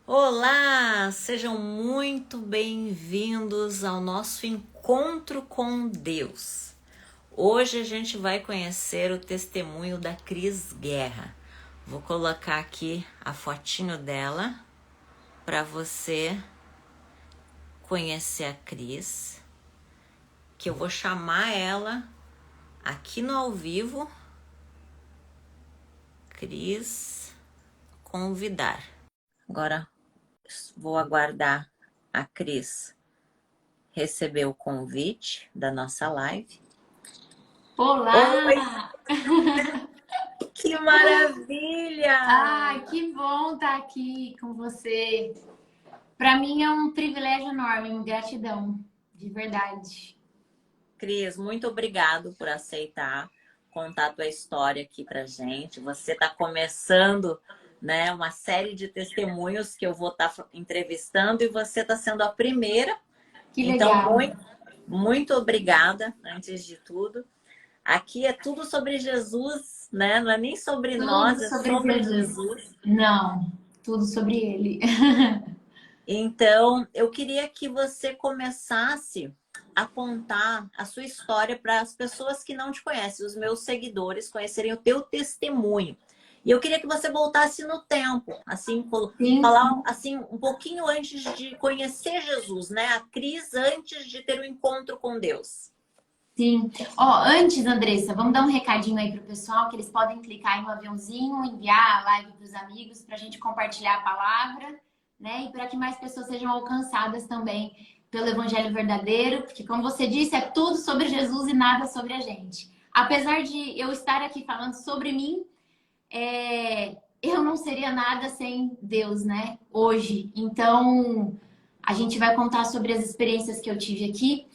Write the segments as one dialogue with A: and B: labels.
A: Olá, sejam muito bem-vindos ao nosso encontro com Deus. Hoje a gente vai conhecer o testemunho da Cris Guerra. Vou colocar aqui a fotinho dela para você conhecer a Cris, que eu vou chamar ela aqui no ao vivo. Cris, convidar. Agora vou aguardar a Cris receber o convite da nossa live. Oi,
B: Olá!
A: que maravilha!
B: Ai, que bom estar aqui com você. Para mim é um privilégio enorme, gratidão, de verdade.
A: Cris, muito obrigado por aceitar contar a tua história aqui pra gente. Você está começando, né, uma série de testemunhos que eu vou estar entrevistando e você está sendo a primeira.
B: Que
A: Então,
B: legal.
A: muito obrigada, antes de tudo. Aqui é tudo sobre Jesus, né? Não é nem sobre
B: Tudo
A: nós, é
B: sobre
A: sobre
B: Jesus.
A: Jesus.
B: Não, tudo sobre ele.
A: Então, eu queria que você começasse a contar a sua história para as pessoas que não te conhecem, os meus seguidores conhecerem o teu testemunho. E eu queria que você voltasse no tempo, assim,
B: Sim,
A: falar assim um pouquinho antes de conhecer Jesus, né? A Cris antes de ter o encontro com Deus.
B: sim. Ó, antes, Andressa, vamos dar um recadinho aí pro pessoal que eles podem clicar aí no aviãozinho, enviar a live para os amigos para a gente compartilhar a palavra, né? E para que mais pessoas sejam alcançadas também pelo Evangelho verdadeiro, porque como você disse, é tudo sobre Jesus e nada sobre a gente. Apesar de eu estar aqui falando sobre mim, eu não seria nada sem Deus, né? Hoje. Então, a gente vai contar sobre as experiências que eu tive aqui.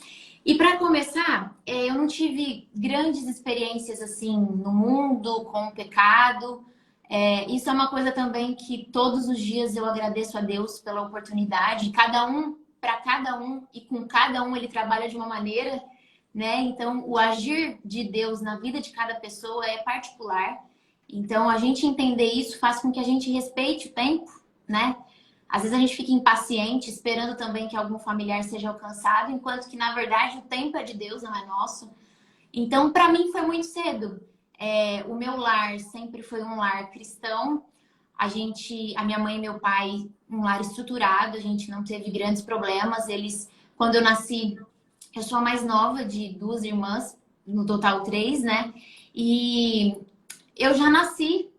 B: E para começar, eu não tive grandes experiências assim no mundo com o pecado. Isso é uma coisa também que todos os dias eu agradeço a Deus pela oportunidade. Cada um, para cada um e com cada um ele trabalha de uma maneira, né? Então, o agir de Deus na vida de cada pessoa é particular. Então, a gente entender isso faz com que a gente respeite o tempo, né? Às vezes a gente fica impaciente, esperando também que algum familiar seja alcançado, enquanto que, na verdade, o tempo é de Deus, não é nosso. Então, para mim, foi muito cedo. O meu lar sempre foi um lar cristão. A minha mãe e meu pai, um lar estruturado, a gente não teve grandes problemas. Quando eu nasci, eu sou a mais nova de duas irmãs, no total três, né? E eu já nasci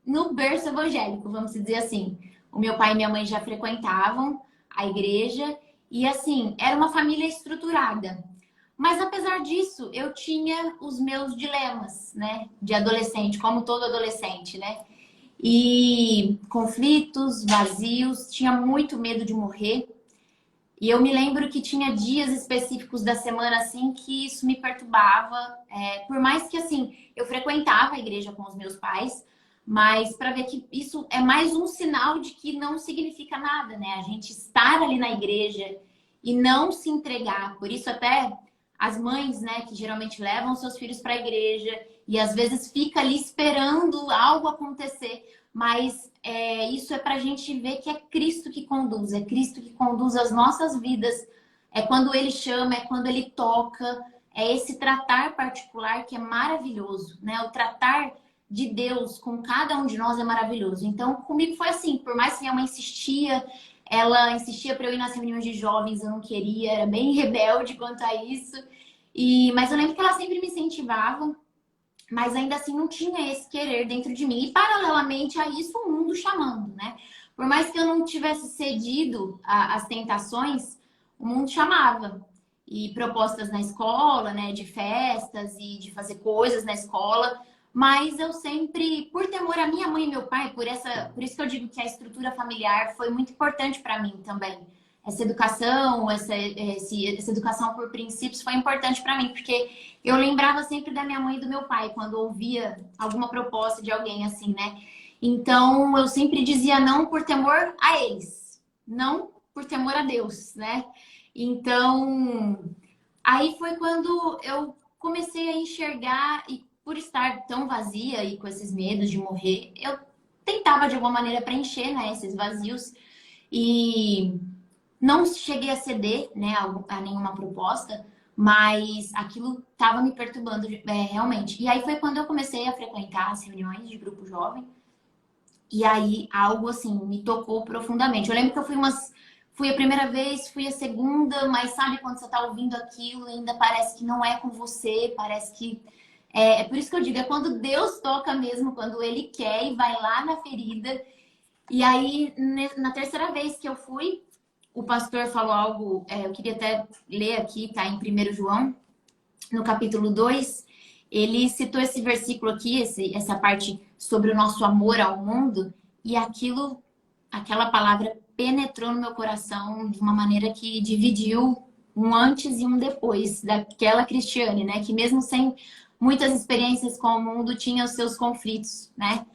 B: no berço evangélico, vamos dizer assim. O meu pai e minha mãe já frequentavam a igreja e assim, era uma família estruturada. Mas apesar disso, eu tinha os meus dilemas, né, de adolescente, como todo adolescente, né? E conflitos, vazios, tinha muito medo de morrer. E eu me lembro que tinha dias específicos da semana assim que isso me perturbava. Por mais que assim eu frequentava a igreja com os meus pais, mas para ver que isso é mais um sinal de que não significa nada, né? A gente estar ali na igreja e não se entregar. Por isso até as mães, né, que geralmente levam seus filhos para a igreja e às vezes fica ali esperando algo acontecer, mas isso é para a gente ver que é Cristo que conduz, é Cristo que conduz as nossas vidas. É quando Ele chama, é quando Ele toca, é esse tratar particular que é maravilhoso, né? O tratar de Deus com cada um de nós é maravilhoso. Então, comigo foi assim, por mais que minha mãe insistia, ela insistia para eu ir nas reuniões de jovens, eu não queria, era bem rebelde quanto a isso. Mas eu lembro que ela sempre me incentivava, mas ainda assim não tinha esse querer dentro de mim. E paralelamente a isso, o mundo chamando, né? Por mais que eu não tivesse cedido às tentações, o mundo chamava. E propostas na escola, né? De festas e de fazer coisas na escola. Mas eu sempre, por temor à minha mãe e meu pai, por isso que eu digo que a estrutura familiar foi muito importante para mim também. Essa educação, essa educação por princípios foi importante para mim, porque eu lembrava sempre da minha mãe e do meu pai quando ouvia alguma proposta de alguém assim, né? Então eu sempre dizia não por temor a eles, não por temor a Deus, né? Então aí foi quando eu comecei a enxergar e por estar tão vazia e com esses medos de morrer, eu tentava de alguma maneira preencher, né, esses vazios. E não cheguei a ceder, né, a nenhuma proposta, mas aquilo estava me perturbando realmente. E aí foi quando eu comecei a frequentar as reuniões de grupo jovem. E aí algo assim me tocou profundamente. Eu lembro que eu fui a primeira vez, fui a segunda, mas sabe quando você tá ouvindo aquilo, ainda parece que não é com você, parece que é por isso que eu digo, é quando Deus toca mesmo, quando Ele quer e vai lá na ferida. E aí, na terceira vez que eu fui, o pastor falou algo, eu queria até ler aqui, tá em 1 João, no capítulo 2, ele citou esse versículo aqui, essa parte sobre o nosso amor ao mundo, e aquela palavra penetrou no meu coração de uma maneira que dividiu um antes e um depois daquela Cristiane, né? Que mesmo sem muitas experiências com o mundo, tinha os seus conflitos, né?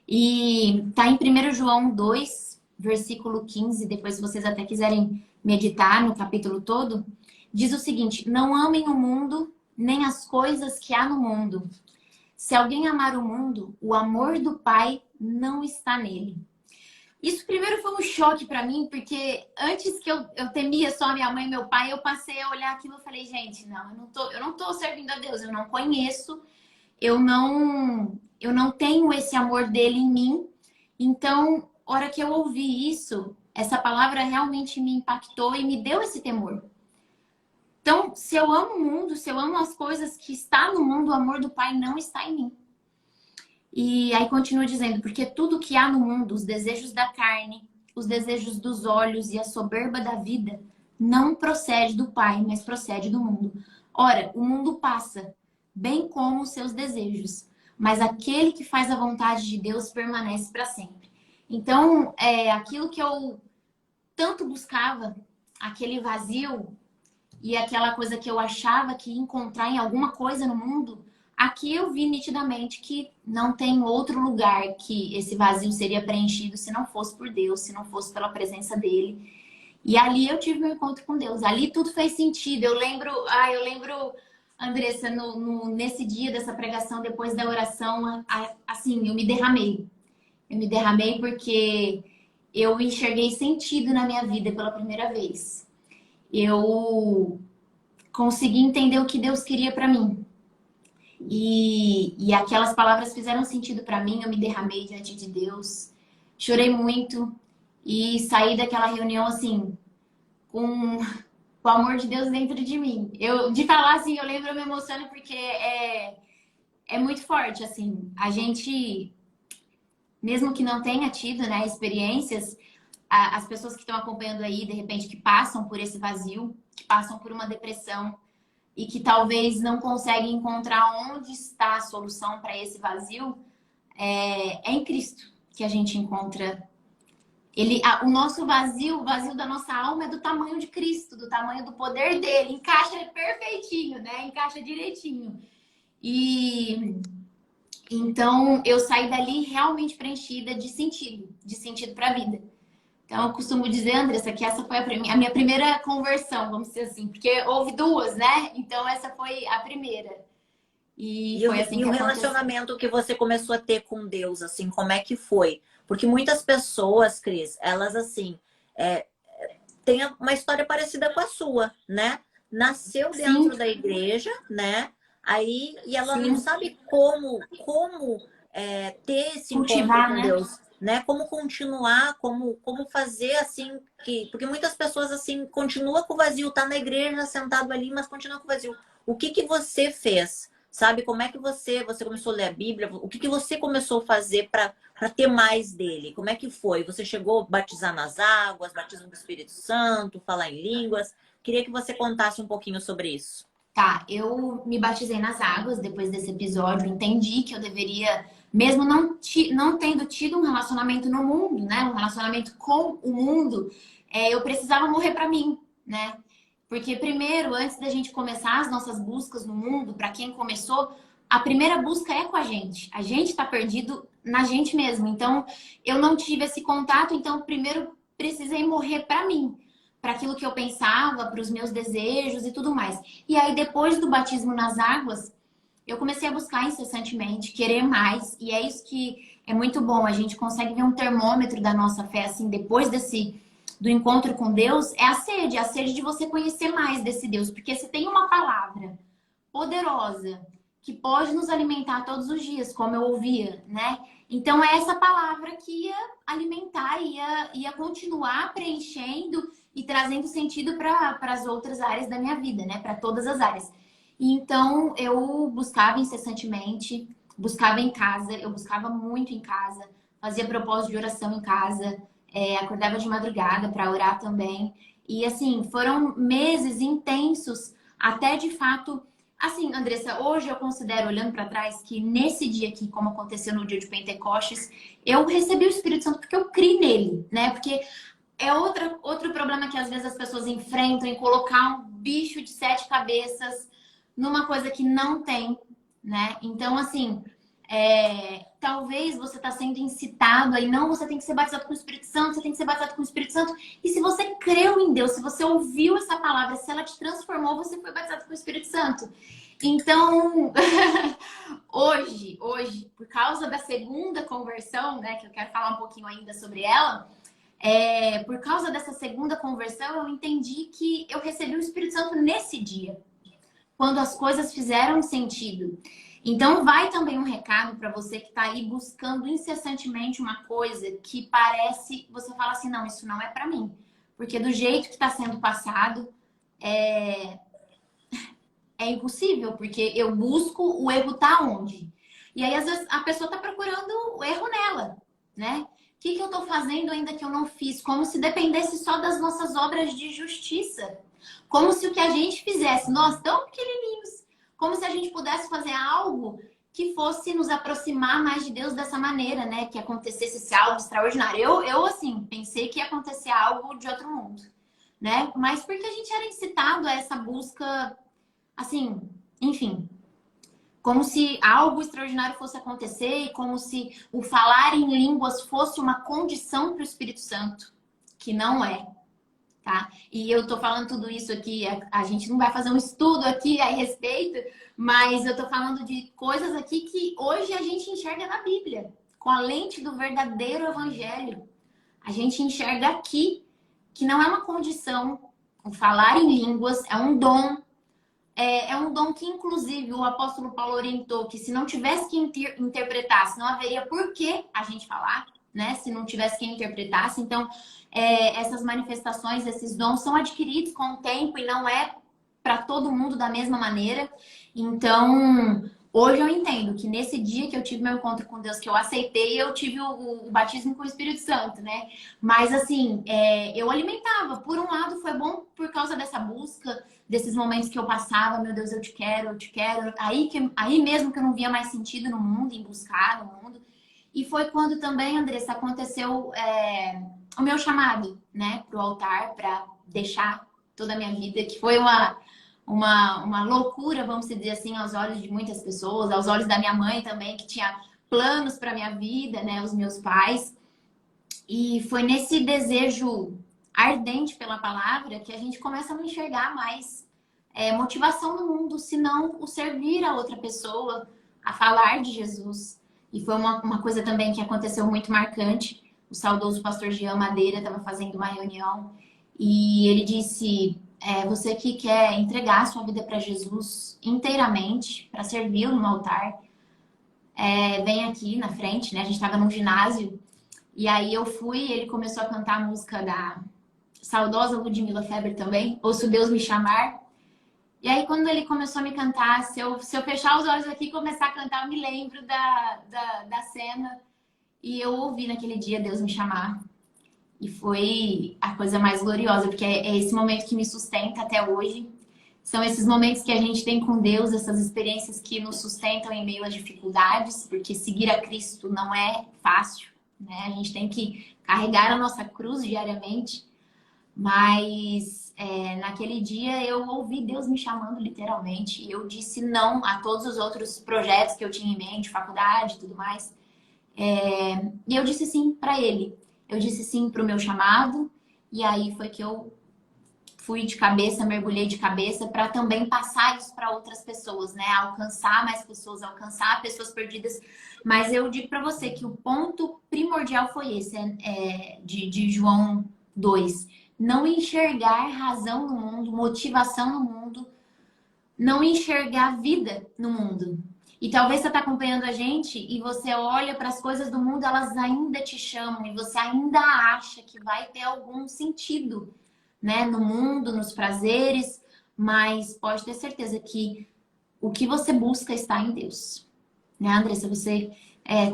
B: E tá em 1 João 2, versículo 15, depois se vocês até quiserem meditar no capítulo todo, diz o seguinte: não amem o mundo, nem as coisas que há no mundo. Se alguém amar o mundo, o amor do Pai não está nele. Isso primeiro foi um choque para mim, porque antes que eu temia só minha mãe e meu pai, eu passei a olhar aquilo e falei, gente, não, eu não tô servindo a Deus, eu não conheço, eu não tenho esse amor dele em mim. Então, a hora que eu ouvi isso, essa palavra realmente me impactou e me deu esse temor. Então, se eu amo o mundo, se eu amo as coisas que está no mundo, o amor do Pai não está em mim. E aí continua dizendo, porque tudo que há no mundo, os desejos da carne, os desejos dos olhos e a soberba da vida, não procede do Pai, mas procede do mundo. Ora, o mundo passa, bem como os seus desejos, mas aquele que faz a vontade de Deus permanece para sempre. Então, aquilo que eu tanto buscava, aquele vazio e aquela coisa que eu achava que ia encontrar em alguma coisa no mundo, aqui eu vi nitidamente que não tem outro lugar que esse vazio seria preenchido se não fosse por Deus, se não fosse pela presença dele. E ali eu tive meu encontro com Deus. Ali tudo fez sentido. Eu lembro, Andressa, nesse dia dessa pregação, depois da oração, assim, eu me derramei. Eu me derramei porque eu enxerguei sentido na minha vida pela primeira vez. Eu consegui entender o que Deus queria para mim. E aquelas palavras fizeram sentido para mim. Eu me derramei diante de Deus, chorei muito e saí daquela reunião assim com o amor de Deus dentro de mim. De falar assim, eu lembro, eu me emociono porque é muito forte assim. A gente, mesmo que não tenha tido, né, experiências, as pessoas que estão acompanhando aí, de repente, que passam por esse vazio, que passam por uma depressão e que talvez não conseguem encontrar onde está a solução para esse vazio, é em Cristo que a gente encontra. O nosso vazio, o vazio da nossa alma é do tamanho de Cristo, do tamanho do poder dele. Encaixa perfeitinho, né? Encaixa direitinho. E então eu saí dali realmente preenchida de sentido para a vida. Então, eu costumo dizer, Andressa, que essa foi a minha primeira conversão, vamos dizer assim, porque houve duas, né? Então, essa foi a primeira. E foi assim que
A: o
B: aconteceu.
A: Relacionamento que você começou a ter com Deus, assim, como é que foi? Porque muitas pessoas, Cris, elas, assim, têm uma história parecida com a sua, né? Nasceu dentro da igreja, né? Aí, e ela não sabe como ter esse
B: cultivar,
A: encontro com Deus, né? Como continuar, como fazer assim porque muitas pessoas assim continuam com o vazio, tá na igreja sentado ali, mas continua com o vazio. O que você fez? Sabe como é que você começou a ler a Bíblia? O que você começou a fazer para ter mais dele? Como é que foi? Você chegou a batizar nas águas, batismo do Espírito Santo, falar em línguas? Queria que você contasse um pouquinho sobre isso.
B: Tá, eu me batizei nas águas depois desse episódio, entendi que eu deveria, mesmo não tendo tido um relacionamento no mundo, né? Um relacionamento com o mundo, eu precisava morrer para mim, né? Porque primeiro, antes da gente começar as nossas buscas no mundo, para quem começou, a primeira busca é com a gente. A gente está perdido na gente mesmo. Então, eu não tive esse contato, então primeiro precisei morrer para mim, para aquilo que eu pensava, para os meus desejos e tudo mais. E aí, depois do batismo nas águas, eu comecei a buscar incessantemente, querer mais. E é isso que é muito bom. A gente consegue ver um termômetro da nossa fé, assim, depois do encontro com Deus é a sede de você conhecer mais desse Deus. Porque se tem uma palavra poderosa que pode nos alimentar todos os dias, como eu ouvia, né? Então é essa palavra que ia alimentar, ia continuar preenchendo e trazendo sentido para as outras áreas da minha vida, né? Para todas as áreas. Então eu buscava incessantemente, buscava em casa, eu buscava muito em casa, fazia propósito de oração em casa, acordava de madrugada para orar também. E assim, foram meses intensos até de fato. Assim, Andressa, hoje eu considero, olhando para trás, que nesse dia aqui, como aconteceu no dia de Pentecostes, eu recebi o Espírito Santo porque eu criei nele, né? Porque é outro problema que às vezes as pessoas enfrentam em colocar um bicho de 7 cabeças numa coisa que não tem, né? Então, assim, talvez você está sendo incitado aí, não, você tem que ser batizado com o Espírito Santo, você tem que ser batizado com o Espírito Santo. E se você creu em Deus, se você ouviu essa palavra, se ela te transformou, você foi batizado com o Espírito Santo. Então, hoje, por causa da segunda conversão, né, que eu quero falar um pouquinho ainda sobre ela, por causa dessa segunda conversão, eu entendi que eu recebi o Espírito Santo nesse dia, quando as coisas fizeram sentido. Então, vai também um recado para você que está aí buscando incessantemente uma coisa que parece, você fala assim, não, isso não é para mim. Porque do jeito que está sendo passado, é impossível, porque eu busco, o erro tá onde? E aí, às vezes, a pessoa tá procurando o erro nela, né? O que eu tô fazendo ainda que eu não fiz? Como se dependesse só das nossas obras de justiça. Como se o que a gente fizesse, nós tão pequenininhos, como se a gente pudesse fazer algo que fosse nos aproximar mais de Deus dessa maneira, né? Que acontecesse esse algo extraordinário. Eu assim, pensei que ia acontecer algo de outro mundo, né? Mas porque a gente era incitado a essa busca, assim, enfim, como se algo extraordinário fosse acontecer e como se o falar em línguas fosse uma condição para o Espírito Santo, que não é, tá? E eu tô falando tudo isso aqui, a gente não vai fazer um estudo aqui a respeito, mas eu tô falando de coisas aqui que hoje a gente enxerga na Bíblia, com a lente do verdadeiro evangelho. A gente enxerga aqui que não é uma condição, o falar em línguas é um dom. É um dom que, inclusive, o apóstolo Paulo orientou que se não tivesse que interpretar, se não haveria por que a gente falar, né? Se não tivesse quem interpretasse. Então, essas manifestações, esses dons são adquiridos com o tempo e não é para todo mundo da mesma maneira. Então, hoje eu entendo que nesse dia que eu tive meu encontro com Deus, que eu aceitei, eu tive o batismo com o Espírito Santo, né? Mas, assim, eu alimentava. Por um lado, foi bom por causa dessa busca, desses momentos que eu passava, meu Deus, eu te quero, eu te quero. Aí mesmo que eu não via mais sentido no mundo, em buscar no mundo. E foi quando também, Andressa, aconteceu o meu chamado, né, para o altar, para deixar toda a minha vida, que foi uma loucura, vamos dizer assim, aos olhos de muitas pessoas, aos olhos da minha mãe também, que tinha planos para minha vida, né, os meus pais. E foi nesse desejo ardente pela palavra que a gente começa a não enxergar mais motivação no mundo, senão o servir a outra pessoa, a falar de Jesus. E foi uma coisa também que aconteceu muito marcante. O saudoso pastor Jean Madeira estava fazendo uma reunião e ele disse: você que quer entregar a sua vida para Jesus inteiramente, para servi-lo no altar, vem aqui na frente, né? A gente estava num ginásio e aí eu fui e ele começou a cantar a música da saudosa Ludmilla Feber também, Ouço Deus Me Chamar. E aí, quando ele começou a me cantar, se eu fechar os olhos aqui e começar a cantar, eu me lembro da cena. E eu ouvi naquele dia Deus me chamar. E foi a coisa mais gloriosa, porque é esse momento que me sustenta até hoje. São esses momentos que a gente tem com Deus, essas experiências que nos sustentam em meio às dificuldades, porque seguir a Cristo não é fácil, né? A gente tem que carregar a nossa cruz diariamente. Mas naquele dia eu ouvi Deus me chamando literalmente. E eu disse não a todos os outros projetos que eu tinha em mente, faculdade e tudo mais. E eu disse sim para Ele. Eu disse sim para o meu chamado. E aí foi que eu fui de cabeça, mergulhei de cabeça para também passar isso para outras pessoas, né? Alcançar mais pessoas, alcançar pessoas perdidas. Mas eu digo para você que o ponto primordial foi esse, de João 2, não enxergar razão no mundo, motivação no mundo, não enxergar vida no mundo. E talvez você está acompanhando a gente e você olha para as coisas do mundo, elas ainda te chamam e você ainda acha que vai ter algum sentido, né, no mundo, nos prazeres, mas pode ter certeza que o que você busca está em Deus. Né, Andressa? Você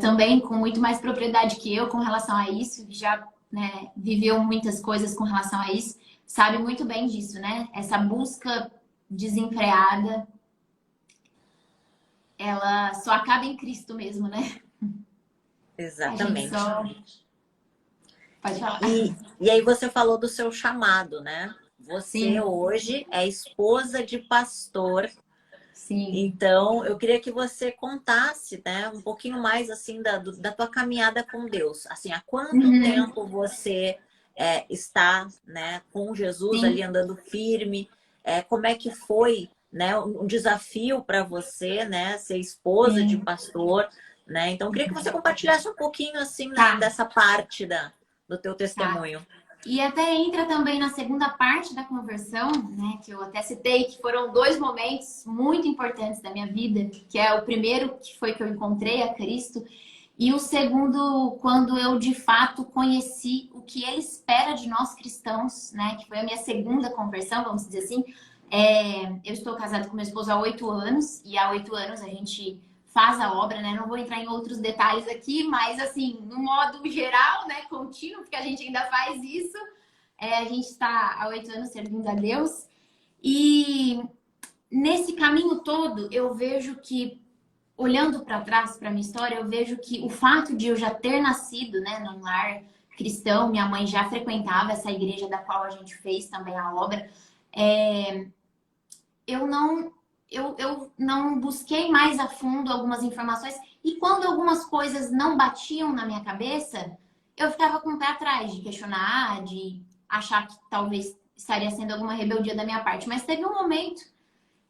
B: também com muito mais propriedade que eu com relação a isso, já, né, viveu muitas coisas com relação a isso, sabe muito bem disso, né? Essa busca desenfreada, ela só acaba em Cristo mesmo, né? A gente
A: Exatamente.
B: só... Pode falar.
A: E aí você falou do seu chamado, né? Você
B: Sim,
A: hoje é esposa de pastor.
B: sim.
A: Então, eu queria que você contasse, né, um pouquinho mais assim da tua caminhada com Deus. Assim, há quanto
B: Uhum,
A: tempo você está, né, com Jesus ali
B: sim,
A: andando firme? Como é que foi, né, um desafio para você, né, ser esposa de
B: sim.
A: pastor, né? Então, eu queria que você compartilhasse um pouquinho assim, né,
B: Tá,
A: dessa parte do teu
B: tá.
A: testemunho.
B: E até entra também na segunda parte da conversão, né? Que eu até citei, que foram dois momentos muito importantes da minha vida, que é o primeiro, que foi que eu encontrei a Cristo, e o segundo, quando eu de fato conheci o que Ele espera de nós cristãos, né? Que foi a minha segunda conversão, vamos dizer assim. Eu estou casada com meu esposo há 8 anos, e há 8 anos a gente faz a obra, né? Não vou entrar em outros detalhes aqui, mas assim, no modo geral, né? Contínuo, porque a gente ainda faz isso. A gente está há 8 anos servindo a Deus. E nesse caminho todo, eu vejo que, olhando para trás, para minha história, eu vejo que o fato de eu já ter nascido, né, num lar cristão, minha mãe já frequentava essa igreja da qual a gente fez também a obra, eu não eu não busquei mais a fundo algumas informações e quando algumas coisas não batiam na minha cabeça, eu ficava com o pé atrás de questionar, de achar que talvez estaria sendo alguma rebeldia da minha parte. Mas teve um momento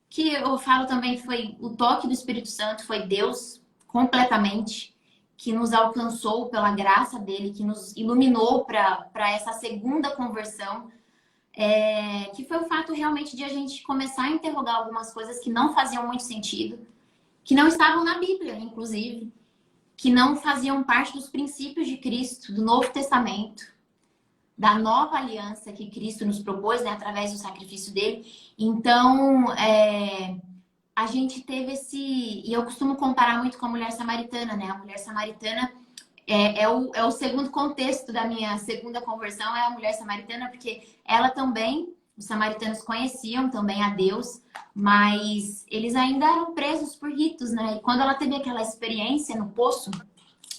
B: que eu falo também que foi o toque do Espírito Santo, foi Deus completamente que nos alcançou pela graça dele, que nos iluminou para essa segunda conversão, que foi o fato realmente de a gente começar a interrogar algumas coisas que não faziam muito sentido, que não estavam na Bíblia, inclusive, que não faziam parte dos princípios de Cristo, do Novo Testamento, da nova aliança que Cristo nos propôs, né, através do sacrifício dele. Então, a gente teve e eu costumo comparar muito com a mulher samaritana, né? A mulher samaritana é o segundo contexto da minha segunda conversão, é a mulher samaritana, porque ela também, os samaritanos conheciam também a Deus, mas eles ainda eram presos por ritos, né? E quando ela teve aquela experiência no poço,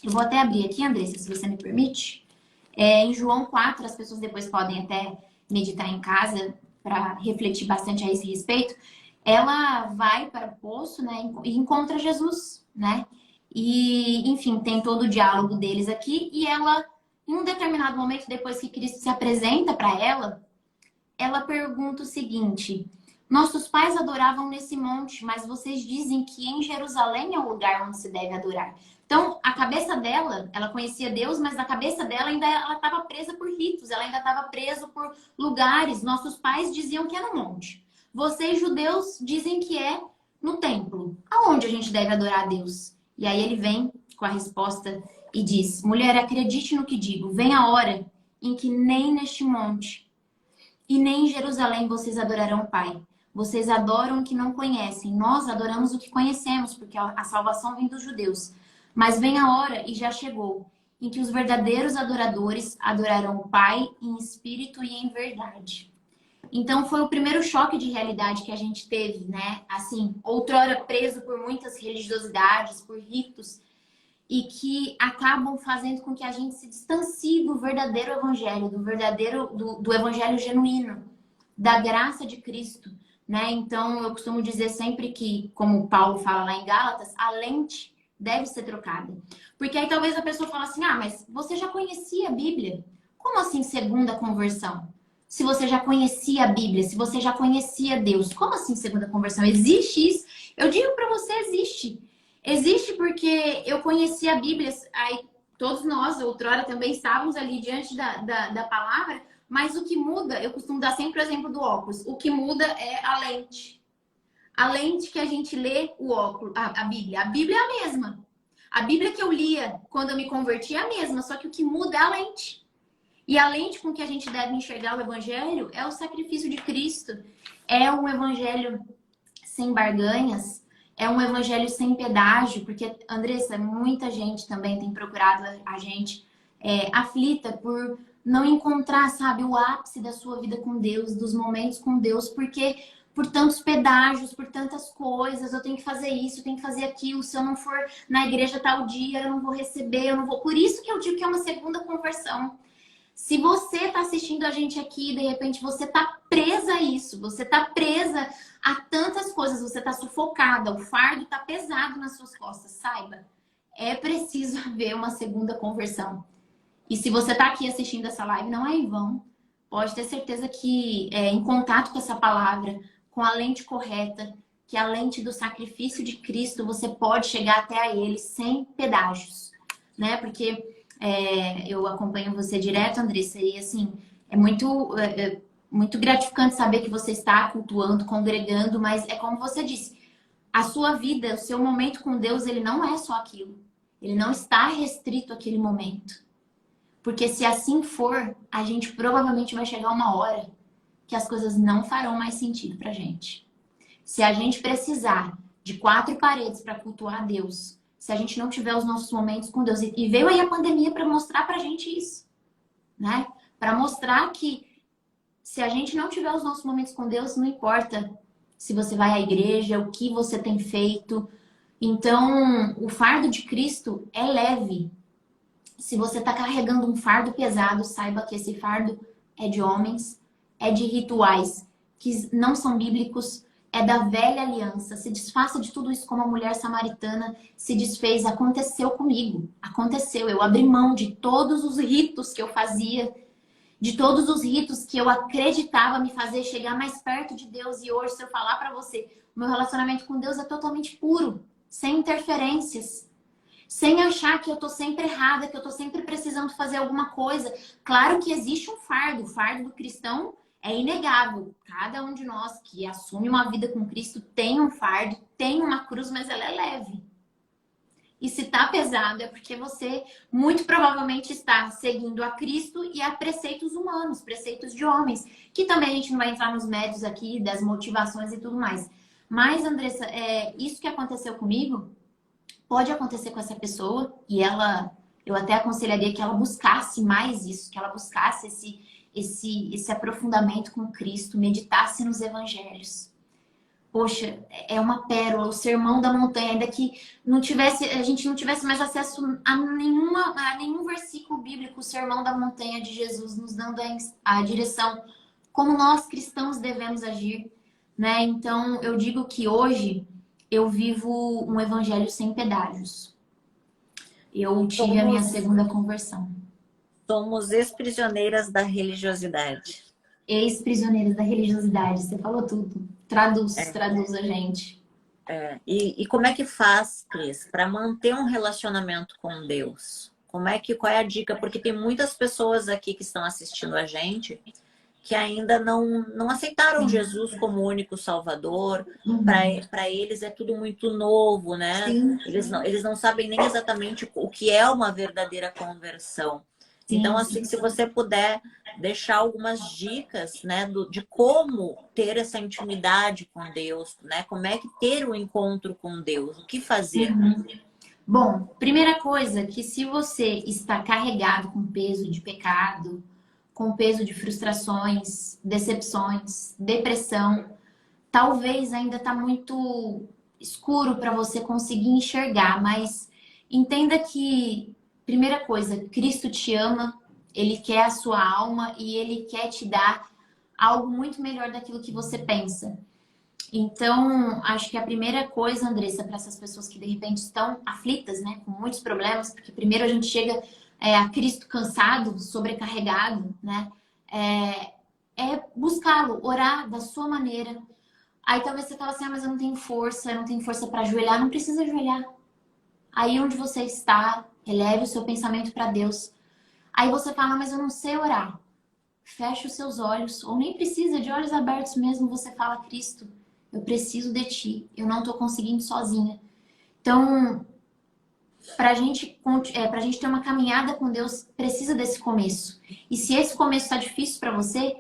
B: eu vou até abrir aqui, Andressa, se você me permite. Em João 4, as pessoas depois podem até meditar em casa para refletir bastante a esse respeito. Ela vai para o poço, né, e encontra Jesus, né? E, enfim, tem todo o diálogo deles aqui. E ela, em um determinado momento, depois que Cristo se apresenta para ela pergunta o seguinte: nossos pais adoravam nesse monte, mas vocês dizem que em Jerusalém é o lugar onde se deve adorar. Então, a cabeça dela, ela conhecia Deus, mas na cabeça dela ainda ela estava presa por ritos, ela ainda estava presa por lugares. Nossos pais diziam que é no monte. Vocês, judeus, dizem que é no templo. Aonde a gente deve adorar a Deus? E aí ele vem com a resposta e diz: mulher, acredite no que digo. Vem a hora em que nem neste monte e nem em Jerusalém vocês adorarão o Pai. Vocês adoram o que não conhecem. Nós adoramos o que conhecemos, porque a salvação vem dos judeus. Mas vem a hora, e já chegou, em que os verdadeiros adoradores adorarão o Pai em espírito e em verdade. Então foi o primeiro choque de realidade que a gente teve, né? Assim, outrora preso por muitas religiosidades, por ritos, e que acabam fazendo com que a gente se distancie do verdadeiro evangelho, do evangelho genuíno, da graça de Cristo, né? Então eu costumo dizer sempre que, como Paulo fala lá em Gálatas, a lente deve ser trocada. Porque aí talvez a pessoa fale assim: "Ah, mas você já conhecia a Bíblia? Como assim segunda conversão? Se você já conhecia a Bíblia, se você já conhecia Deus, como assim segunda conversão? Existe isso?" Eu digo para você, existe. Existe porque eu conheci a Bíblia, aí todos nós, outrora, também estávamos ali diante da palavra, Mas o que muda, eu costumo dar sempre o exemplo do óculos, o que muda é a lente. A lente que a gente lê o óculos, a Bíblia. A Bíblia é a mesma. A Bíblia que eu lia quando eu me converti é a mesma, só que o que muda é a lente. E a lente com que a gente deve enxergar o Evangelho é o sacrifício de Cristo. É um Evangelho sem barganhas, é um Evangelho sem pedágio, porque, Andressa, muita gente também tem procurado a gente aflita por não encontrar, sabe, o ápice da sua vida com Deus, dos momentos com Deus, porque por tantos pedágios, por tantas coisas, eu tenho que fazer isso, eu tenho que fazer aquilo, se eu não for na igreja tal dia, eu não vou receber, eu não vou. Por isso que eu digo que é uma segunda conversão. Se você está assistindo a gente aqui, de repente você está presa a isso, você está presa a tantas coisas, você está sufocada, o fardo está pesado nas suas costas, saiba, é preciso haver uma segunda conversão. E se você está aqui assistindo essa live, não é em vão. Pode ter certeza que em contato com essa palavra, com a lente correta, que é a lente do sacrifício de Cristo, você pode chegar até a Ele sem pedágios, né? Porque eu acompanho você direto, Andressa, e assim, é muito gratificante saber que você está cultuando, congregando, mas é como você disse, a sua vida, o seu momento com Deus, ele não é só aquilo. Ele não está restrito àquele momento. Porque se assim for, a gente provavelmente vai chegar uma hora que as coisas não farão mais sentido pra gente. Se a gente precisar de 4 paredes para cultuar a Deus, se a gente não tiver os nossos momentos com Deus, e veio aí a pandemia para mostrar pra gente isso, né? Para mostrar que se a gente não tiver os nossos momentos com Deus, não importa se você vai à igreja, o que você tem feito. Então, o fardo de Cristo é leve. Se você está carregando um fardo pesado, saiba que esse fardo é de homens, é de rituais que não são bíblicos, é da velha aliança. Se desfaça de tudo isso como a mulher samaritana se desfez. Aconteceu comigo. Aconteceu. Eu abri mão de todos os ritos que eu fazia, de todos os ritos que eu acreditava me fazer chegar mais perto de Deus. E hoje, se eu falar para você, o meu relacionamento com Deus é totalmente puro, sem interferências. Sem achar que eu tô sempre errada, que eu tô sempre precisando fazer alguma coisa. Claro que existe um fardo. O fardo do cristão é inegável. Cada um de nós que assume uma vida com Cristo tem um fardo, tem uma cruz, mas ela é leve. E se tá pesado é porque você muito provavelmente está seguindo a Cristo e a preceitos humanos, preceitos de homens. Que também a gente não vai entrar nos médios aqui, das motivações e tudo mais. Mas, Andressa, isso que aconteceu comigo pode acontecer com essa pessoa e eu até aconselharia que ela buscasse mais isso, que ela buscasse esse aprofundamento com Cristo, meditasse nos evangelhos. Poxa, é uma pérola, o sermão da montanha, ainda que a gente não tivesse mais acesso a nenhum versículo bíblico, o sermão da montanha de Jesus nos dando a direção como nós cristãos devemos agir, né? Então, eu digo que hoje eu vivo um evangelho sem pedágios. Eu tive a minha segunda conversão.
A: Somos ex-prisioneiras da religiosidade.
B: Ex-prisioneiras da religiosidade. Você falou tudo. Traduz a gente.
A: E como é que faz, Cris, para manter um relacionamento com Deus? Qual é a dica? Porque tem muitas pessoas aqui que estão assistindo a gente que ainda não aceitaram Jesus como único Salvador.
B: Uhum.
A: Para eles é tudo muito novo, né?
B: Sim.
A: Eles não sabem nem exatamente o que é uma verdadeira conversão.
B: Sim.
A: Então, assim, se você puder deixar algumas dicas, né, de como ter essa intimidade com Deus, né? Como é que ter o encontro com Deus, o que fazer?
B: Uhum. Bom, primeira coisa, que se você está carregado com peso de pecado, com peso de frustrações, decepções, depressão, talvez ainda está muito escuro para você conseguir enxergar, mas entenda que, primeira coisa, Cristo te ama, Ele quer a sua alma e Ele quer te dar algo muito melhor daquilo que você pensa. Então, acho que a primeira coisa, Andressa, para essas pessoas que de repente estão aflitas, né, com muitos problemas, porque primeiro a gente chega a Cristo cansado, sobrecarregado, né, é buscá-lo, orar da sua maneira. Aí talvez você fale assim, mas eu não tenho força para ajoelhar. Não precisa ajoelhar. Aí onde você está, eleve o seu pensamento para Deus. Aí você fala, mas eu não sei orar. fecha os seus olhos, ou nem precisa, de olhos abertos mesmo, você fala: Cristo, eu preciso de ti, eu não tô conseguindo sozinha. Então, pra gente ter uma caminhada com Deus, precisa desse começo. E se esse começo está difícil para você,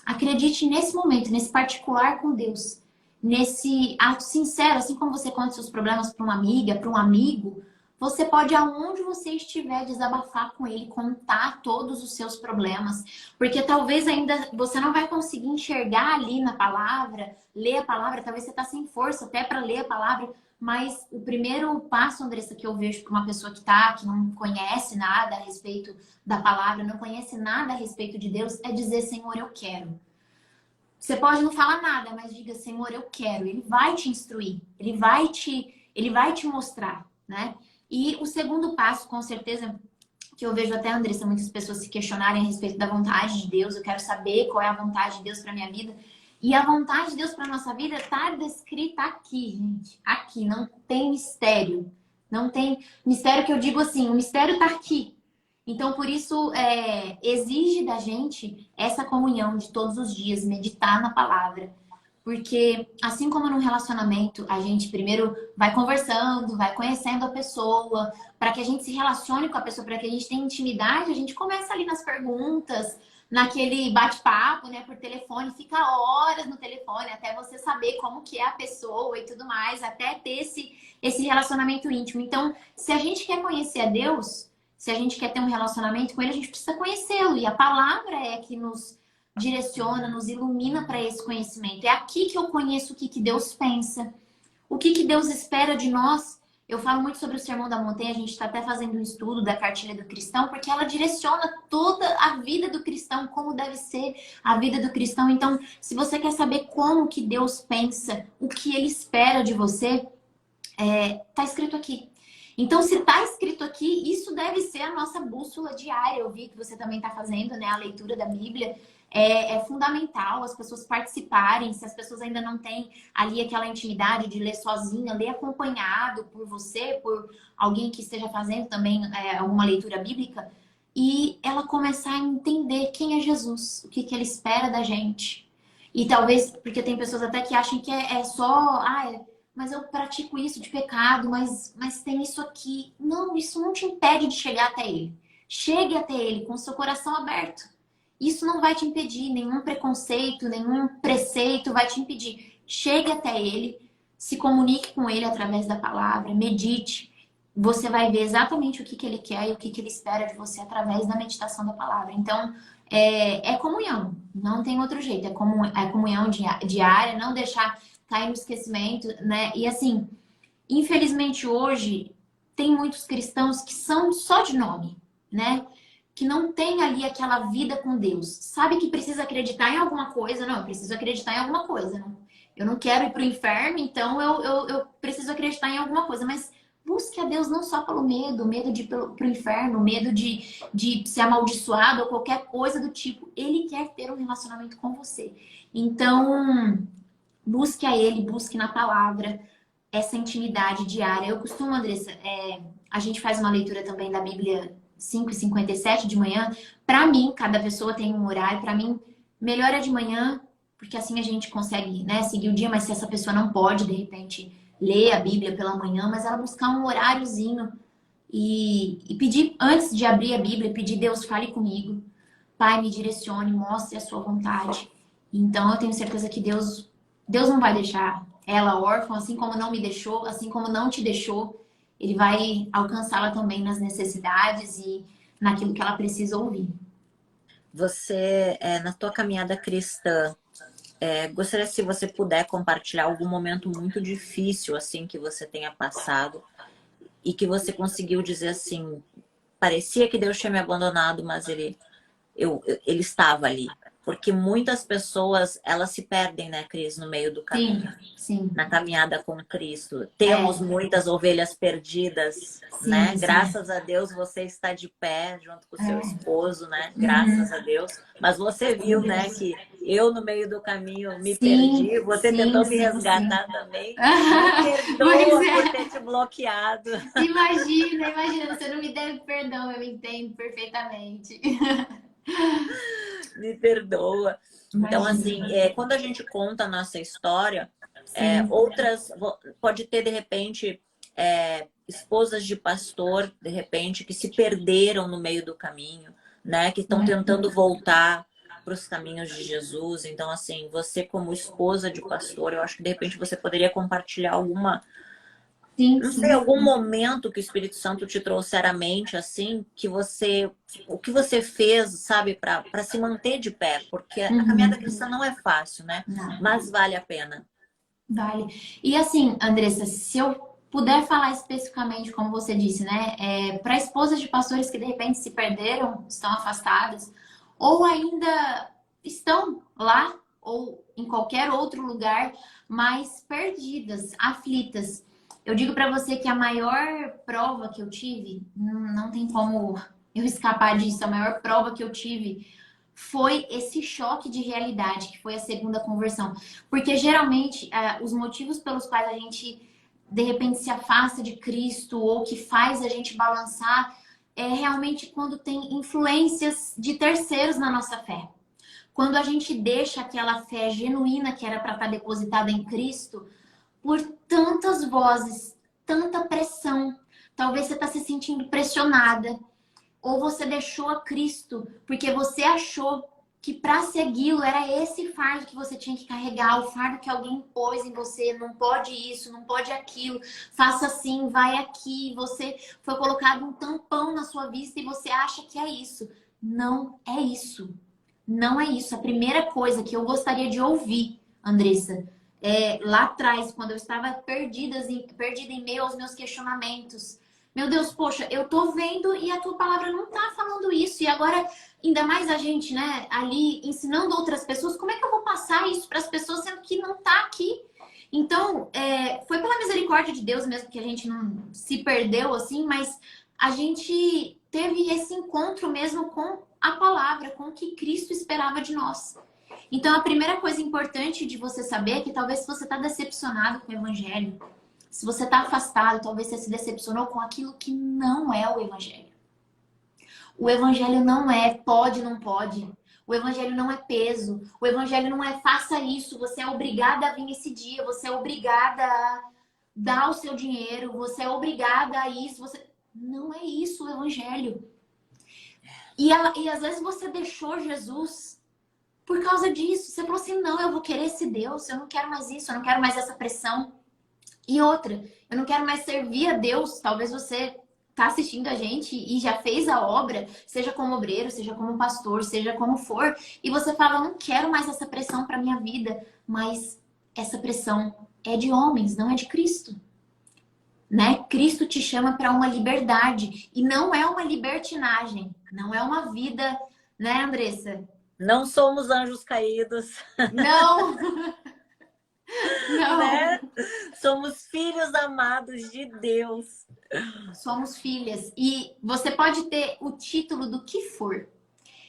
B: acredite nesse momento, nesse particular com Deus, nesse ato sincero, assim como você conta seus problemas para uma amiga, para um amigo, você pode, aonde você estiver, desabafar com ele, contar todos os seus problemas, porque talvez ainda você não vai conseguir enxergar ali na palavra, ler a palavra, talvez você está sem força até para ler a palavra, mas o primeiro passo, Andressa, que eu vejo para uma pessoa que não conhece nada a respeito da palavra, não conhece nada a respeito de Deus, é dizer: Senhor, eu quero. Você pode não falar nada, mas diga: Senhor, eu quero. Ele vai te instruir, ele vai te mostrar, né? E o segundo passo, com certeza, que eu vejo até, Andressa, muitas pessoas se questionarem a respeito da vontade de Deus. Eu quero saber qual é a vontade de Deus para minha vida. E a vontade de Deus para nossa vida está descrita aqui, gente. Aqui, não tem mistério. Não tem mistério, que eu digo assim, o mistério está aqui. Então, por isso, exige da gente essa comunhão de todos os dias, meditar na palavra. Porque, assim como no relacionamento, a gente primeiro vai conversando, vai conhecendo a pessoa, para que a gente se relacione com a pessoa, para que a gente tenha intimidade, a gente começa ali nas perguntas, naquele bate-papo, né, por telefone, fica horas no telefone, até você saber como que é a pessoa e tudo mais, até ter esse relacionamento íntimo. Então, se a gente quer conhecer a Deus, se a gente quer ter um relacionamento com Ele, a gente precisa conhecê-lo. E a palavra é que nos direciona, nos ilumina para esse conhecimento. É aqui que eu conheço o que Deus pensa, o que Deus espera de nós. Eu falo muito sobre o Sermão da Montanha, a gente está até fazendo um estudo da cartilha do cristão, porque ela direciona toda a vida do cristão, como deve ser a vida do cristão. Então, se você quer saber como que Deus pensa, o que Ele espera de você, tá escrito aqui. Então, se está escrito aqui, isso deve ser a nossa bússola diária. Eu vi que você também está fazendo, né, a leitura da Bíblia. É fundamental as pessoas participarem. Se as pessoas ainda não têm ali aquela intimidade de ler sozinha, ler acompanhado por você, por alguém que esteja fazendo também alguma leitura bíblica, e ela começar a entender quem é Jesus, o que Ele espera da gente. E talvez, porque tem pessoas até que acham que é só... mas eu pratico isso de pecado, mas tem isso aqui. Não, isso não te impede de chegar até Ele. Chegue até Ele com o seu coração aberto. Isso não vai te impedir, nenhum preconceito, nenhum preceito vai te impedir. Chegue até Ele, se comunique com Ele através da palavra, medite. Você vai ver exatamente o que Ele quer e o que Ele espera de você através da meditação da palavra. Então, é comunhão, não tem outro jeito. É comunhão diária, não deixar cair no esquecimento, né? E assim, infelizmente hoje tem muitos cristãos que são só de nome, né? Que não tem ali aquela vida com Deus. Sabe que precisa acreditar em alguma coisa? Não, eu preciso acreditar em alguma coisa. Não? Eu não quero ir para o inferno, então eu preciso acreditar em alguma coisa. Mas busque a Deus não só pelo medo de ir para o inferno, medo de ser amaldiçoado ou qualquer coisa do tipo. Ele quer ter um relacionamento com você. Então, busque a Ele, busque na palavra essa intimidade diária. Eu costumo, Andressa, a gente faz uma leitura também da Bíblia 5h57 de manhã. Para mim, cada pessoa tem um horário. Para mim, melhor é de manhã, porque assim a gente consegue, né, seguir o dia. Mas se essa pessoa não pode, de repente, ler a Bíblia pela manhã, mas ela buscar um horáriozinho e pedir, antes de abrir a Bíblia, pedir: Deus, fale comigo. Pai, me direcione, mostre a sua vontade. Então, eu tenho certeza que Deus não vai deixar ela órfã, assim como não me deixou, assim como não te deixou. Ele vai alcançá-la também nas necessidades e naquilo que ela precisa ouvir.
A: Você, na tua caminhada cristã, gostaria, se você puder, compartilhar algum momento muito difícil assim que você tenha passado e que você conseguiu dizer assim: parecia que Deus tinha me abandonado, mas ele estava ali. Porque muitas pessoas, elas se perdem, né, Cris, no meio do caminho.
B: Sim.
A: Na caminhada com Cristo. Temos muitas ovelhas perdidas,
B: sim,
A: né?
B: Sim.
A: Graças a Deus você está de pé junto com o seu esposo, né? Graças a Deus. Mas você viu, né, que eu no meio do caminho me perdi. Você tentou me resgatar também. Me perdoa por ter te bloqueado.
B: Imagina, você não me deve perdão, eu entendo perfeitamente.
A: Me perdoa. Então, assim,
B: Imagina.
A: quando a gente conta a nossa história,
B: Sim.
A: pode ter, de repente, esposas de pastor, de repente, que se perderam no meio do caminho, né? Que estão tentando voltar para os caminhos de Jesus. Então, assim, você como esposa de pastor, eu acho que de repente você poderia compartilhar
B: Sim,
A: não sei,
B: sim.
A: algum momento que o Espírito Santo te trouxer à mente, assim, o que você fez, sabe, para se manter de pé, porque a caminhada
B: Uhum.
A: cristã não é fácil, né?
B: Não,
A: Mas vale a pena.
B: vale. E assim, Andressa, se eu puder falar especificamente, como você disse, né? Para esposas de pastores que de repente se perderam, estão afastadas, ou ainda estão lá, ou em qualquer outro lugar, mas perdidas, aflitas. Eu digo para você que a maior prova que eu tive, não tem como eu escapar disso, a maior prova que eu tive foi esse choque de realidade, que foi a segunda conversão. Porque geralmente os motivos pelos quais a gente de repente se afasta de Cristo ou que faz a gente balançar é realmente quando tem influências de terceiros na nossa fé. Quando a gente deixa aquela fé genuína que era para estar depositada em Cristo por tantas vozes, tanta pressão. Talvez você está se sentindo pressionada, ou você deixou a Cristo porque você achou que para segui-lo era esse fardo que você tinha que carregar, o fardo que alguém pôs em você, não pode isso, não pode aquilo, faça assim, vai aqui, você foi colocado um tampão na sua vista e você acha que é isso. Não é isso. Não é isso. A primeira coisa que eu gostaria de ouvir, Andressa, lá atrás, quando eu estava perdida em meio aos meus questionamentos, meu Deus, poxa, eu tô vendo e a tua palavra não tá falando isso. E agora, ainda mais a gente, né, ali ensinando outras pessoas, como é que eu vou passar isso para as pessoas sendo que não tá aqui? Então, foi pela misericórdia de Deus mesmo que a gente não se perdeu assim, mas a gente teve esse encontro mesmo com a palavra, com o que Cristo esperava de nós. Então, a primeira coisa importante de você saber é que talvez se você está decepcionado com o evangelho, se você está afastado, talvez você se decepcionou com aquilo que não é o evangelho. O evangelho não é pode, não pode. O evangelho não é peso. O evangelho não é faça isso. Você é obrigada a vir esse dia. Você é obrigada a dar o seu dinheiro. Você é obrigada a isso. Não é isso o evangelho. E às vezes você deixou Jesus por causa disso. Você falou assim, não, eu vou querer esse Deus. Eu não quero mais isso. Eu não quero mais essa pressão. E outra, eu não quero mais servir a Deus. Talvez você está assistindo a gente e já fez a obra, seja como obreiro, seja como pastor, seja como for, e você fala, eu não quero mais essa pressão para minha vida, mas essa pressão é de homens, não é de Cristo. Né? Cristo te chama para uma liberdade e não é uma libertinagem, não é uma vida, né, Andressa?
A: Não somos anjos caídos,
B: Não, não.
A: né? Somos filhos amados de Deus.
B: Somos filhas. E você pode ter o título do que for.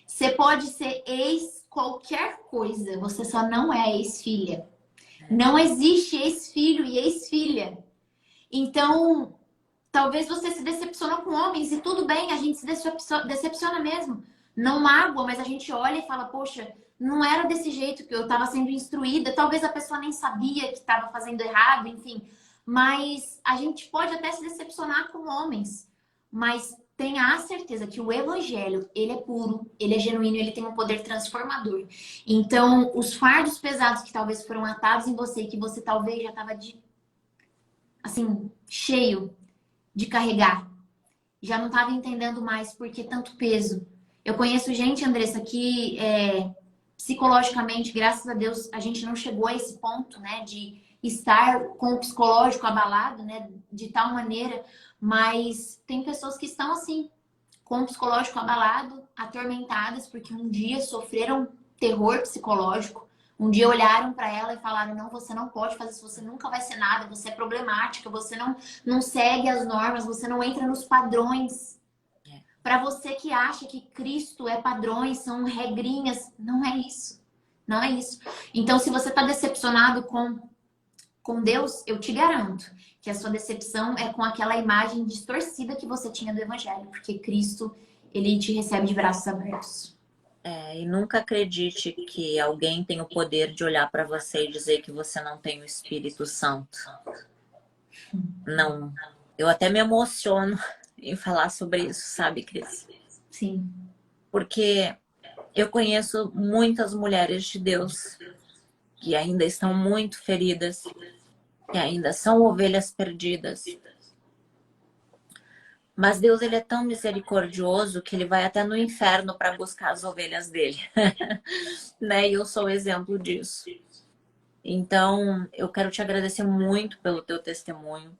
B: Você pode ser ex qualquer coisa. Você só não é ex-filha. Não existe ex-filho e ex-filha. Então, talvez você se decepcionou com homens e tudo bem, a gente se decepciona mesmo. Não mágoa, mas a gente olha e fala, poxa, não era desse jeito que eu estava sendo instruída. Talvez a pessoa nem sabia que estava fazendo errado, enfim. Mas a gente pode até se decepcionar com homens. Mas tenha a certeza que o evangelho, ele é puro, ele é genuíno, ele tem um poder transformador. Então, os fardos pesados que talvez foram atados em você, que você talvez já estava assim, cheio de carregar, já não estava entendendo mais por que tanto peso. Eu conheço gente, Andressa, que psicologicamente, graças a Deus, a gente não chegou a esse ponto, né, de estar com o psicológico abalado, né, de tal maneira, mas tem pessoas que estão assim, com o psicológico abalado, atormentadas, porque um dia sofreram terror psicológico, um dia olharam para ela e falaram, não, você não pode fazer isso, você nunca vai ser nada, você é problemática, você não segue as normas, você não entra nos padrões. Para você que acha que Cristo é padrões, são regrinhas, não é isso. Não é isso. Então, se você está decepcionado com Deus, eu te garanto que a sua decepção é com aquela imagem distorcida que você tinha do Evangelho, porque Cristo, ele te recebe de braços abertos.
A: E nunca acredite que alguém tem o poder de olhar para você e dizer que você não tem o Espírito Santo. Não. Eu até me emociono em falar sobre isso, sabe, Cris?
B: Sim.
A: Porque eu conheço muitas mulheres de Deus que ainda estão muito feridas, que ainda são ovelhas perdidas. Mas Deus, ele é tão misericordioso que ele vai até no inferno para buscar as ovelhas dele. Né? E eu sou o exemplo disso. Então, eu quero te agradecer muito pelo teu testemunho.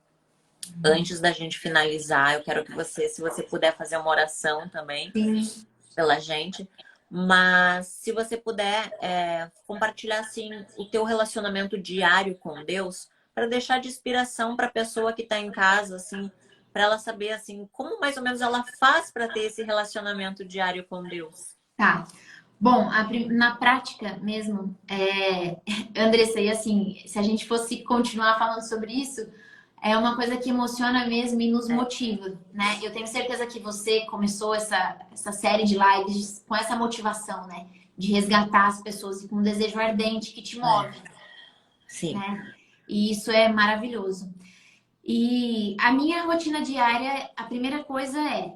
A: Antes da gente finalizar, eu quero que você, se você puder fazer uma oração também
B: Sim.
A: pela gente. Mas se você puder compartilhar assim o teu relacionamento diário com Deus, para deixar de inspiração para a pessoa que está em casa, assim, para ela saber assim como mais ou menos ela faz para ter esse relacionamento diário com Deus.
B: Tá. Bom, na prática mesmo, Andressa, e assim, se a gente fosse continuar falando sobre isso, é uma coisa que emociona mesmo e nos motiva, né? Eu tenho certeza que você começou essa série de lives com essa motivação, né? De resgatar as pessoas e com um desejo ardente que te move,
A: Sim.
B: né? E isso é maravilhoso. E a minha rotina diária, a primeira coisa é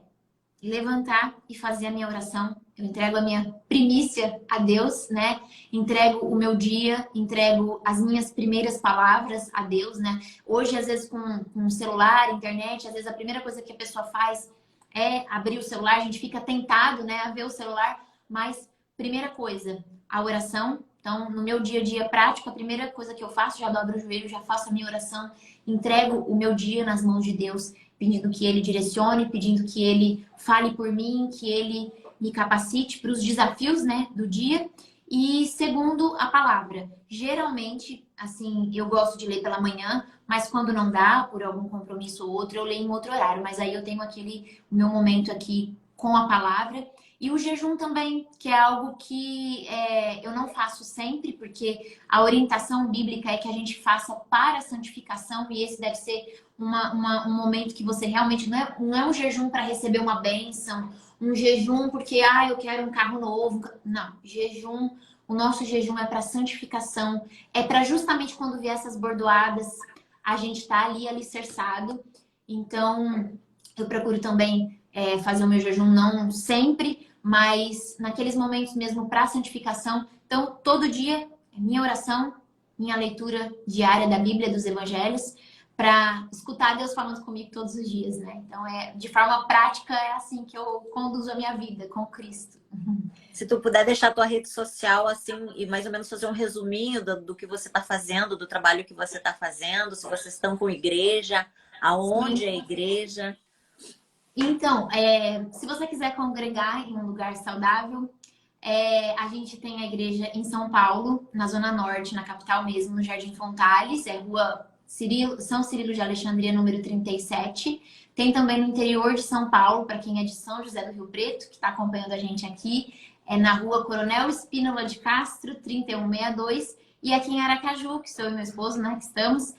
B: levantar e fazer a minha oração. Eu entrego a minha primícia a Deus, né? Entrego o meu dia, entrego as minhas primeiras palavras a Deus, né? Hoje, às vezes, com celular, internet, às vezes a primeira coisa que a pessoa faz é abrir o celular, a gente fica tentado, né, a ver o celular, mas primeira coisa, a oração. Então, no meu dia a dia prático, a primeira coisa que eu faço, já dobro o joelho, já faço a minha oração, entrego o meu dia nas mãos de Deus, pedindo que Ele direcione, pedindo que Ele fale por mim, que Ele me capacite para os desafios, né, do dia. E segundo, a palavra. Geralmente, assim, eu gosto de ler pela manhã, mas quando não dá, por algum compromisso ou outro, eu leio em outro horário. Mas aí eu tenho o meu momento aqui com a palavra. E o jejum também, que é algo que eu não faço sempre, porque a orientação bíblica é que a gente faça para a santificação, e esse deve ser um momento que você realmente não é um jejum para receber uma bênção, um jejum porque eu quero um carro novo. Não, jejum, o nosso jejum é para santificação, é para justamente quando vier essas bordoadas, a gente tá ali alicerçado. Então, eu procuro também fazer o meu jejum não sempre, mas naqueles momentos mesmo para santificação. Então, todo dia, minha oração, minha leitura diária da Bíblia, dos Evangelhos, para escutar Deus falando comigo todos os dias, né? Então, de forma prática, é assim que eu conduzo a minha vida com Cristo.
A: Se tu puder deixar a tua rede social assim e mais ou menos fazer um resuminho do que você está fazendo, do trabalho que você está fazendo, se vocês estão com igreja, aonde é a igreja.
B: Então, se você quiser congregar em um lugar saudável, a gente tem a igreja em São Paulo, na Zona Norte, na capital mesmo, no Jardim Fontales, Rua São Cirilo de Alexandria, número 37. Tem também no interior de São Paulo, para quem é de São José do Rio Preto, que está acompanhando a gente aqui, na Rua Coronel Espínola de Castro, 3162. E aqui em Aracaju, que sou eu e meu esposo, né, que estamos,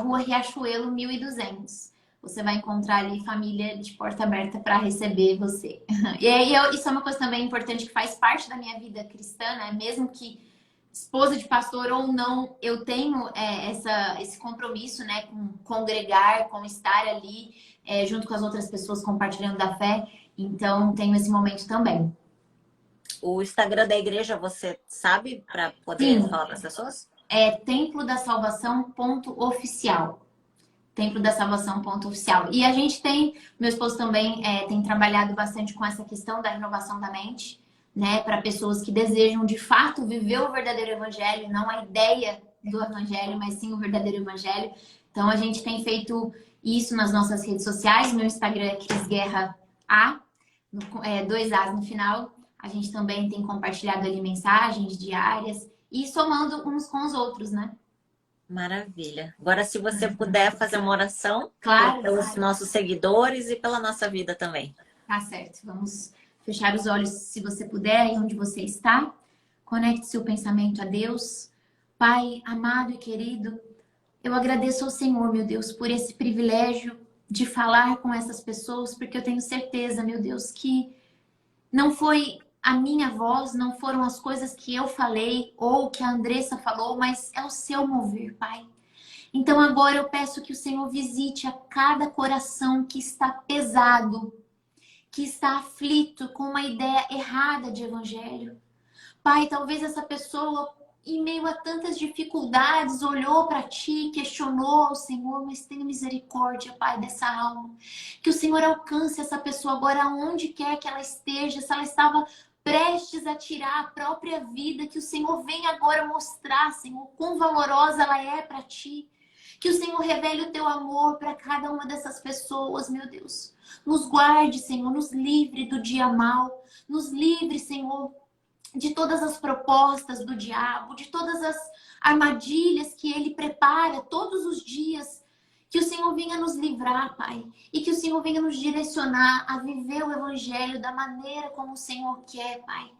B: Rua Riachuelo, 1200. Você vai encontrar ali família de porta aberta para receber você. E aí, isso é uma coisa também importante que faz parte da minha vida cristã, né? Mesmo que esposa de pastor ou não, eu tenho esse compromisso, né? Com congregar, com estar ali junto com as outras pessoas compartilhando da fé. Então, tenho esse momento também.
A: O Instagram da igreja, você sabe para poder
B: Sim,
A: falar para as pessoas?
B: é Templo da Salvação.oficial. Templo da Salvação ponto oficial. E a gente meu esposo também tem trabalhado bastante com essa questão da renovação da mente, né? Para pessoas que desejam de fato viver o verdadeiro evangelho, não a ideia do evangelho, mas sim o verdadeiro evangelho. Então a gente tem feito isso nas nossas redes sociais. Meu Instagram é Cris Guerra A, 2 As no final. A gente também tem compartilhado ali mensagens diárias e somando uns com os outros, né?
A: Maravilha. Agora, se você puder fazer uma oração
B: Claro,
A: pelos nossos seguidores e pela nossa vida também.
B: tá certo. Vamos fechar os olhos, se você puder, aí onde você está. Conecte seu pensamento a Deus. Pai amado e querido, eu agradeço ao Senhor, meu Deus, por esse privilégio de falar com essas pessoas, porque eu tenho certeza, meu Deus, que não foi a minha voz, não foram as coisas que eu falei ou que a Andressa falou, mas é o seu mover, Pai. Então agora eu peço que o Senhor visite a cada coração que está pesado, que está aflito com uma ideia errada de evangelho. Pai, talvez essa pessoa, em meio a tantas dificuldades, olhou para ti, questionou ao Senhor, mas tenha misericórdia, Pai, dessa alma. Que o Senhor alcance essa pessoa agora, onde quer que ela esteja, se ela estava prestes a tirar a própria vida, que o Senhor venha agora mostrar, Senhor, quão valorosa ela é para ti. Que o Senhor revele o teu amor para cada uma dessas pessoas, meu Deus. Nos guarde, Senhor, nos livre do dia mal. Nos livre, Senhor, de todas as propostas do diabo, de todas as armadilhas que ele prepara todos os dias. Que o Senhor venha nos livrar, Pai. E que o Senhor venha nos direcionar a viver o Evangelho da maneira como o Senhor quer, Pai.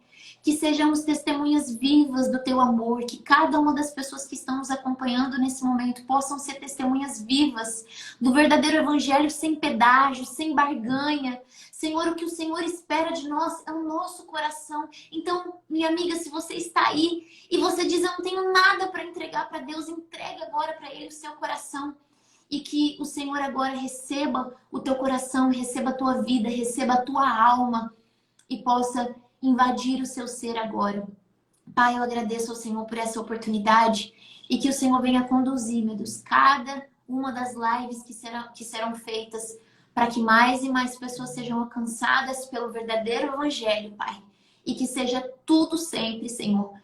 B: Que sejamos testemunhas vivas do Teu amor. Que cada uma das pessoas que estão nos acompanhando nesse momento possam ser testemunhas vivas do verdadeiro Evangelho, sem pedágio, sem barganha. Senhor, o que o Senhor espera de nós é o nosso coração. Então, minha amiga, se você está aí e você diz, eu não tenho nada para entregar para Deus, entregue agora para Ele o seu coração. E que o Senhor agora receba o teu coração, receba a tua vida, receba a tua alma e possa invadir o seu ser agora. Pai, eu agradeço ao Senhor por essa oportunidade e que o Senhor venha conduzir, meu Deus, cada uma das lives que serão feitas para que mais e mais pessoas sejam alcançadas pelo verdadeiro Evangelho, Pai. E que seja tudo sempre, Senhor,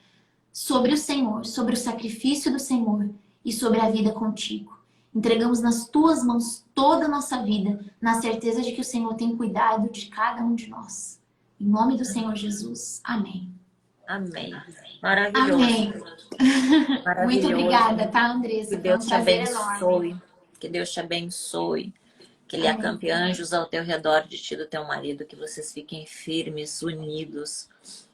B: sobre o sacrifício do Senhor e sobre a vida contigo. Entregamos nas tuas mãos toda a nossa vida, na certeza de que o Senhor tem cuidado de cada um de nós. Em nome do Senhor Jesus. Amém.
A: Amém. Maravilhoso.
B: Amém.
A: Maravilhoso.
B: Muito obrigada, tá, Andressa?
A: Que Deus te abençoe.
B: Enorme.
A: Que Deus te abençoe. Que Ele
B: Amém.
A: acampe anjos ao teu redor de ti e do teu marido. Que vocês fiquem firmes, unidos.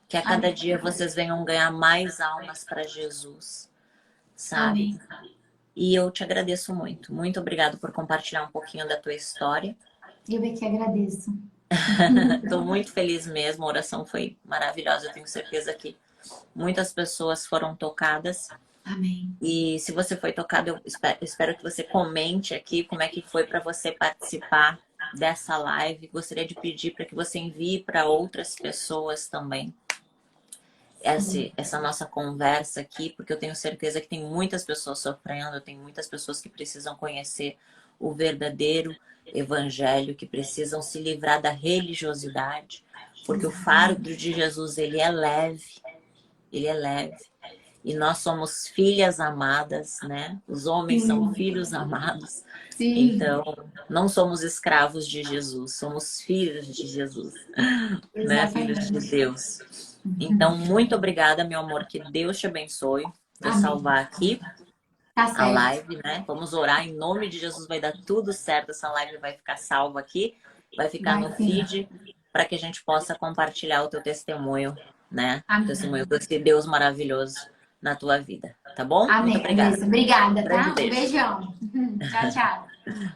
A: Que a cada
B: Amém.
A: dia vocês venham ganhar mais almas para Jesus. Sabe?
B: Amém.
A: E eu te agradeço muito. Muito obrigado por compartilhar um pouquinho da tua história.
B: Eu é que agradeço.
A: Estou muito feliz mesmo. A oração foi maravilhosa. Eu tenho certeza que muitas pessoas foram tocadas.
B: Amém.
A: E se você foi tocado, eu espero que você comente aqui como é que foi para você participar dessa live. Gostaria de pedir para que você envie para outras pessoas também essa nossa conversa aqui, porque eu tenho certeza que tem muitas pessoas sofrendo, tem muitas pessoas que precisam conhecer o verdadeiro Evangelho, que precisam se livrar da religiosidade, porque o fardo de Jesus, ele é leve, e nós somos filhas amadas, né? Os homens são filhos amados.
B: Sim.
A: Então, não somos escravos de Jesus, somos filhos de Jesus, né? Filhos de Deus. Então, muito obrigada, meu amor, que Deus te abençoe. Vou salvar aqui a live, né? Vamos orar em nome de Jesus, vai dar tudo certo. Essa live vai ficar salva aqui, vai ficar no feed, para que a gente possa compartilhar o teu testemunho, né? O testemunho desse Deus maravilhoso na tua vida, tá bom?
B: Amém.
A: Muito obrigada.
B: Obrigada, tá?
A: Grande beijo.
B: Um beijão. Tchau, tchau.